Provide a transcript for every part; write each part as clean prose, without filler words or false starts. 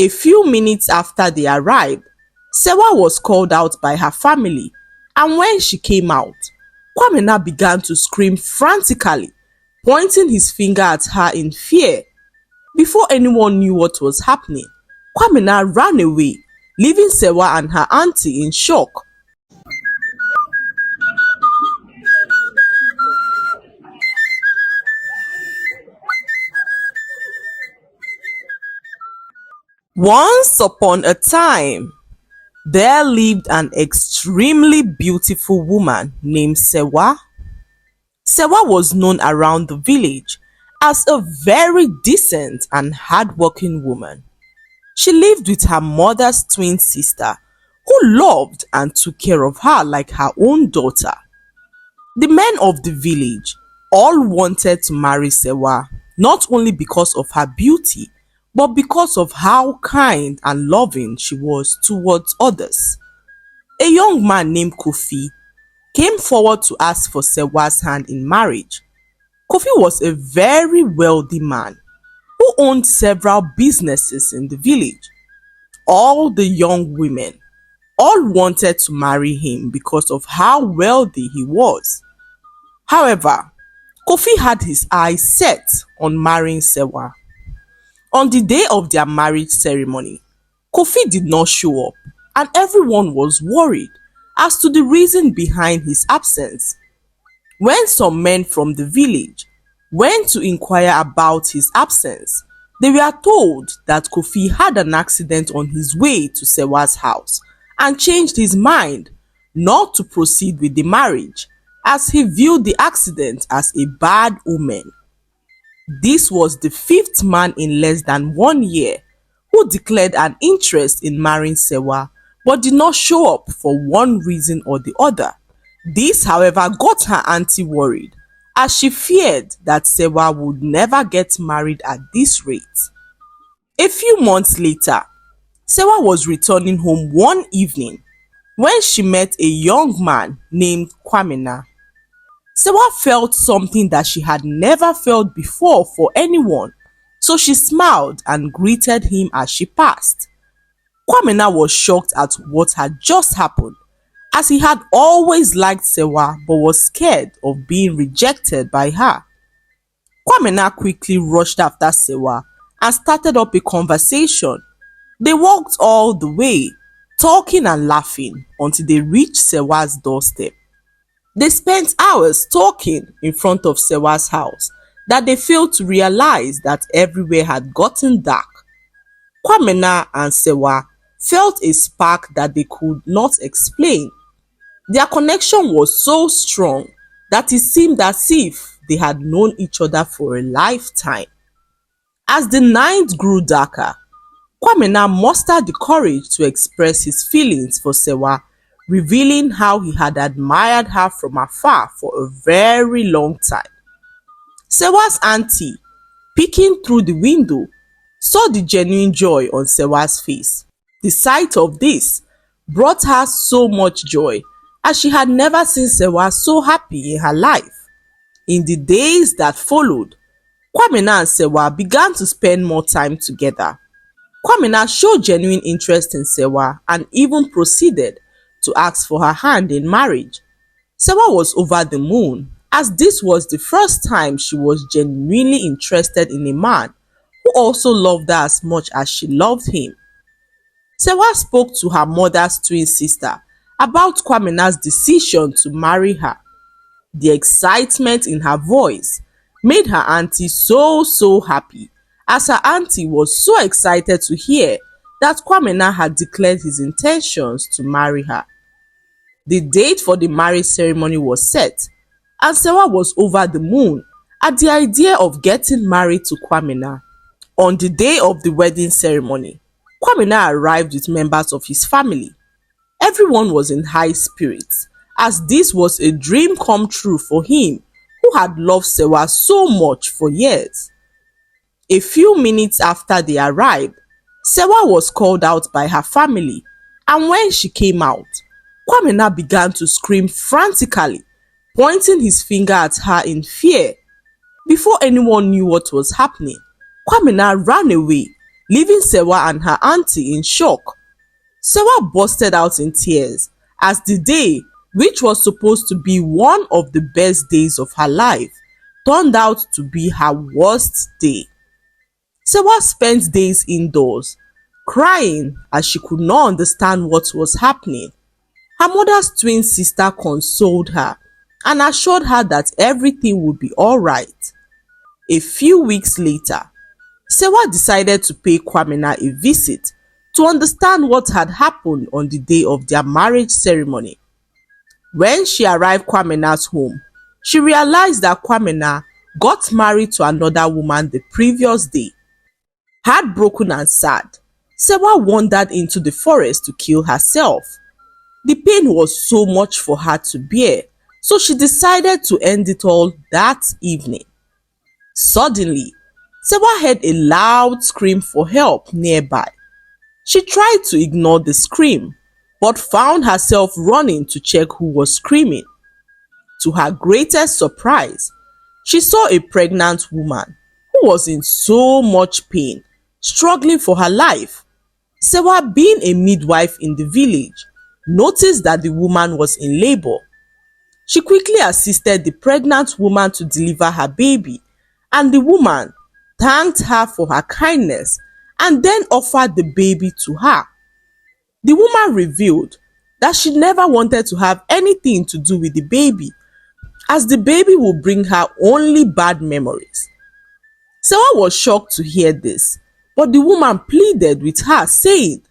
A few minutes after they arrived, Sewa was called out by her family, and when she came out, Quamina began to scream frantically, pointing his finger at her in fear. Before anyone knew what was happening, Quamina ran away, leaving Sewa and her auntie in shock. Once upon a time, there lived an extremely beautiful woman named Sewa. Sewa was known around the village as a very decent and hardworking woman. She lived with her mother's twin sister, who loved and took care of her like her own daughter. The men of the village all wanted to marry Sewa, not only because of her beauty, but because of how kind and loving she was towards others. A young man named Kofi came forward to ask for Sewa's hand in marriage. Kofi was a very wealthy man who owned several businesses in the village. All the young women all wanted to marry him because of how wealthy he was. However, Kofi had his eyes set on marrying Sewa. On the day of their marriage ceremony, Kofi did not show up, and everyone was worried as to the reason behind his absence. When some men from the village went to inquire about his absence, they were told that Kofi had an accident on his way to Sewa's house and changed his mind not to proceed with the marriage, as he viewed the accident as a bad omen. This was the fifth man in less than 1 year who declared an interest in marrying Sewa but did not show up for one reason or the other. This, however, got her auntie worried, as she feared that Sewa would never get married at this rate. A few months later, Sewa was returning home one evening when she met a young man named Quamina. Sewa felt something that she had never felt before for anyone, so she smiled and greeted him as she passed. Quamina was shocked at what had just happened, as he had always liked Sewa but was scared of being rejected by her. Quamina quickly rushed after Sewa and started up a conversation. They walked all the way, talking and laughing until they reached Sewa's doorstep. They spent hours talking in front of Sewa's house that they failed to realize that everywhere had gotten dark. Quamina and Sewa felt a spark that they could not explain. Their connection was so strong that it seemed as if they had known each other for a lifetime. As the night grew darker, Quamina mustered the courage to express his feelings for Sewa, revealing how he had admired her from afar for a very long time. Sewa's auntie, peeking through the window, saw the genuine joy on Sewa's face. The sight of this brought her so much joy, as she had never seen Sewa so happy in her life. In the days that followed, Quamina and Sewa began to spend more time together. Quamina showed genuine interest in Sewa and even proceeded to ask for her hand in marriage. Sewa was over the moon, as this was the first time she was genuinely interested in a man who also loved her as much as she loved him. Sewa spoke to her mother's twin sister about Quamina's decision to marry her. The excitement in her voice made her auntie so happy, as her auntie was so excited to hear that Quamina had declared his intentions to marry her. The date for the marriage ceremony was set, and Sewa was over the moon at the idea of getting married to Quamina. On the day of the wedding ceremony, Quamina arrived with members of his family. Everyone was in high spirits, as this was a dream come true for him who had loved Sewa so much for years. A few minutes after they arrived, Sewa was called out by her family, and when she came out, Quamina began to scream frantically, pointing his finger at her in fear. Before anyone knew what was happening, Quamina ran away, leaving Sewa and her auntie in shock. Sewa busted out in tears as the day, which was supposed to be one of the best days of her life, turned out to be her worst day. Sewa spent days indoors, crying as she could not understand what was happening. Her mother's twin sister consoled her and assured her that everything would be alright. A few weeks later, Sewa decided to pay Quamina a visit to understand what had happened on the day of their marriage ceremony. When she arrived at Quamina's home, she realized that Quamina got married to another woman the previous day. Heartbroken and sad, Sewa wandered into the forest to kill herself. The pain was so much for her to bear, so she decided to end it all that evening. Suddenly, Sewa heard a loud scream for help nearby. She tried to ignore the scream, but found herself running to check who was screaming. To her greatest surprise, she saw a pregnant woman who was in so much pain, struggling for her life. Sewa, being a midwife in the village, noticed that the woman was in labor. She quickly assisted the pregnant woman to deliver her baby, and the woman thanked her for her kindness and then offered the baby to her. The woman revealed that she never wanted to have anything to do with the baby, as the baby would bring her only bad memories. Sewa was shocked to hear this, but the woman pleaded with her, saying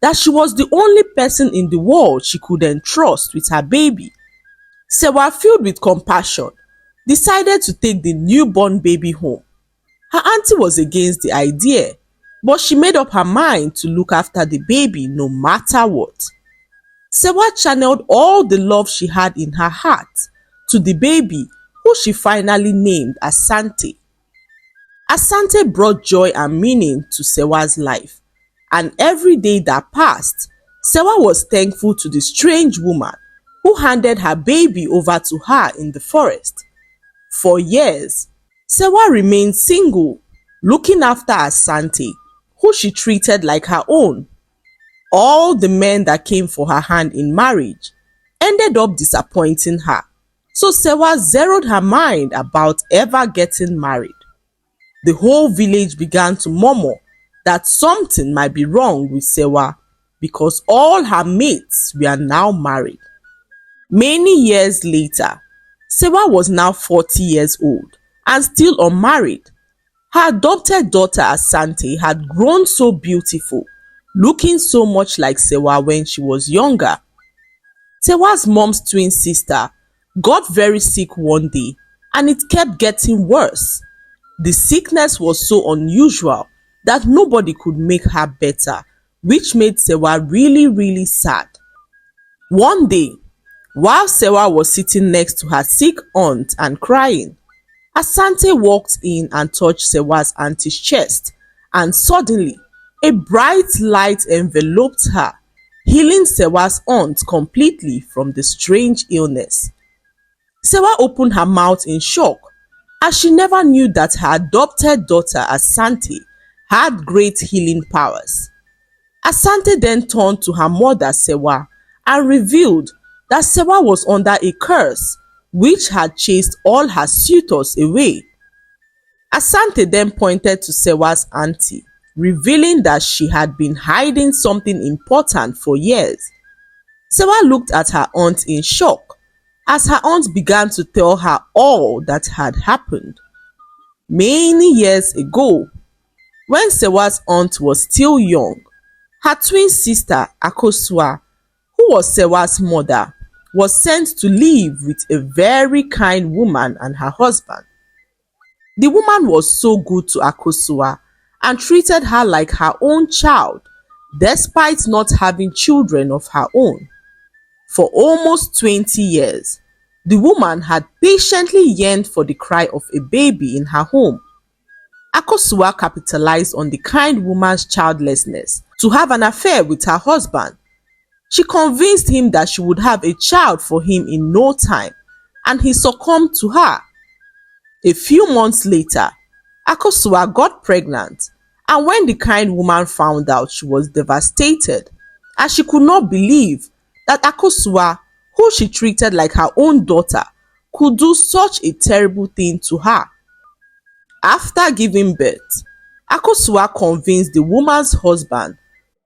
that she was the only person in the world she could entrust with her baby. Sewa, filled with compassion, decided to take the newborn baby home. Her auntie was against the idea, but she made up her mind to look after the baby no matter what. Sewa channeled all the love she had in her heart to the baby, who she finally named Asante. Asante brought joy and meaning to Sewa's life, and every day that passed, Sewa was thankful to the strange woman who handed her baby over to her in the forest. For years, Sewa remained single, looking after Asante, who she treated like her own. All the men that came for her hand in marriage ended up disappointing her, so Sewa zeroed her mind about ever getting married. The whole village began to murmur that something might be wrong with Sewa because all her mates were now married. Many years later, Sewa was now 40 years old and still unmarried. Her adopted daughter Asante had grown so beautiful, looking so much like Sewa when she was younger. Sewa's mom's twin sister got very sick one day, and it kept getting worse. The sickness was so unusual that nobody could make her better, which made Sewa really sad. One day, while Sewa was sitting next to her sick aunt and crying, Asante walked in and touched Sewa's auntie's chest, and suddenly a bright light enveloped her, healing Sewa's aunt completely from the strange illness. Sewa opened her mouth in shock, as she never knew that her adopted daughter Asante had great healing powers. Asante then turned to her mother Sewa and revealed that Sewa was under a curse which had chased all her suitors away. Asante then pointed to Sewa's auntie, revealing that she had been hiding something important for years. Sewa looked at her aunt in shock as her aunt began to tell her all that had happened. Many years ago, when Sewa's aunt was still young, her twin sister Akosua, who was Sewa's mother, was sent to live with a very kind woman and her husband. The woman was so good to Akosua and treated her like her own child, despite not having children of her own. For almost 20 years, the woman had patiently yearned for the cry of a baby in her home. Akosua capitalized on the kind woman's childlessness to have an affair with her husband. She convinced him that she would have a child for him in no time, and he succumbed to her. A few months later, Akosua got pregnant And when the kind woman found out, she was devastated, as she could not believe that Akosua, who she treated like her own daughter, could do such a terrible thing to her. After giving birth, Akosua convinced the woman's husband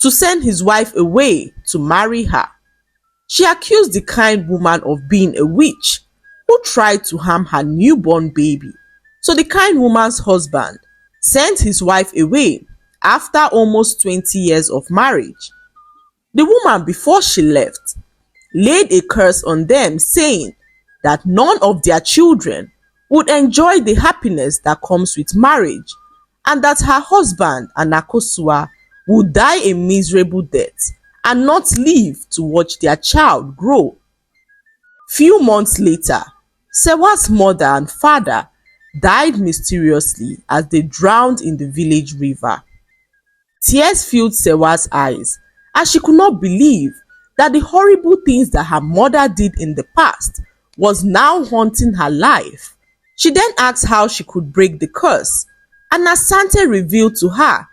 to send his wife away to marry her. She accused the kind woman of being a witch who tried to harm her newborn baby. So the kind woman's husband sent his wife away after almost 20 years of marriage. The woman, before she left, laid a curse on them, saying that none of their children would enjoy the happiness that comes with marriage, and that her husband and Akosua would die a miserable death and not live to watch their child grow. Few months later, Sewa's mother and father died mysteriously as they drowned in the village river. Tears filled Sewa's eyes as she could not believe that the horrible things that her mother did in the past was now haunting her life. She then asked how she could break the curse, and Asante revealed to her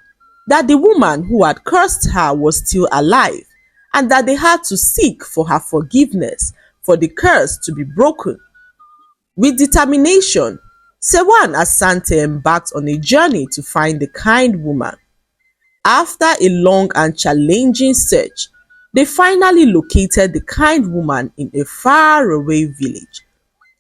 that the woman who had cursed her was still alive, and that they had to seek for her forgiveness for the curse to be broken. With determination, Sewa and Asante embarked on a journey to find the kind woman. After a long and challenging search, they finally located the kind woman in a faraway village.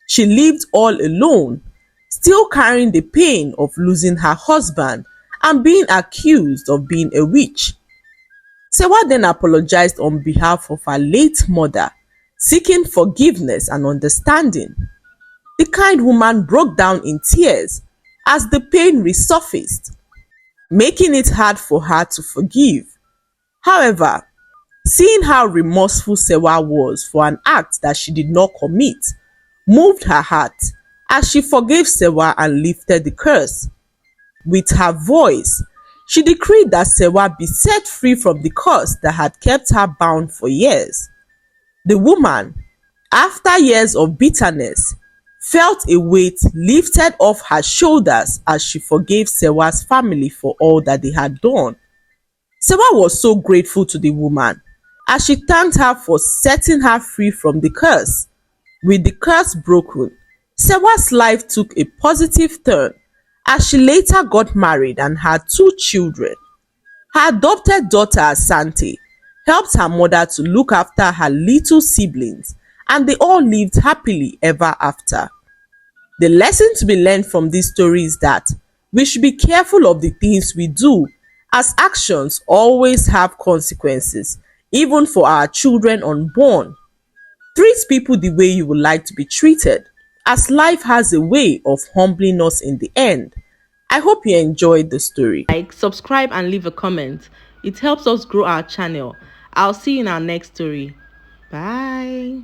She lived all alone, still carrying the pain of losing her husband and being accused of being a witch. Sewa then apologized on behalf of her late mother, seeking forgiveness and understanding. The kind woman broke down in tears as the pain resurfaced, making it hard for her to forgive. However, seeing how remorseful Sewa was for an act that she did not commit moved her heart, as she forgave Sewa and lifted the curse. With her voice, she decreed that Sewa be set free from the curse that had kept her bound for years. The woman, after years of bitterness, felt a weight lifted off her shoulders as she forgave Sewa's family for all that they had done. Sewa was so grateful to the woman, as she thanked her for setting her free from the curse. With the curse broken, Sewa's life took a positive turn, as she later got married and had 2 children. Her adopted daughter Asante helped her mother to look after her little siblings, and they all lived happily ever after. The lesson to be learned from this story is that we should be careful of the things we do, as actions always have consequences, even for our children unborn. Treat people the way you would like to be treated, as life has a way of humbling us in the end. I hope you enjoyed the story. Like, subscribe and leave a comment. It helps us grow our channel. I'll see you in our next story. Bye.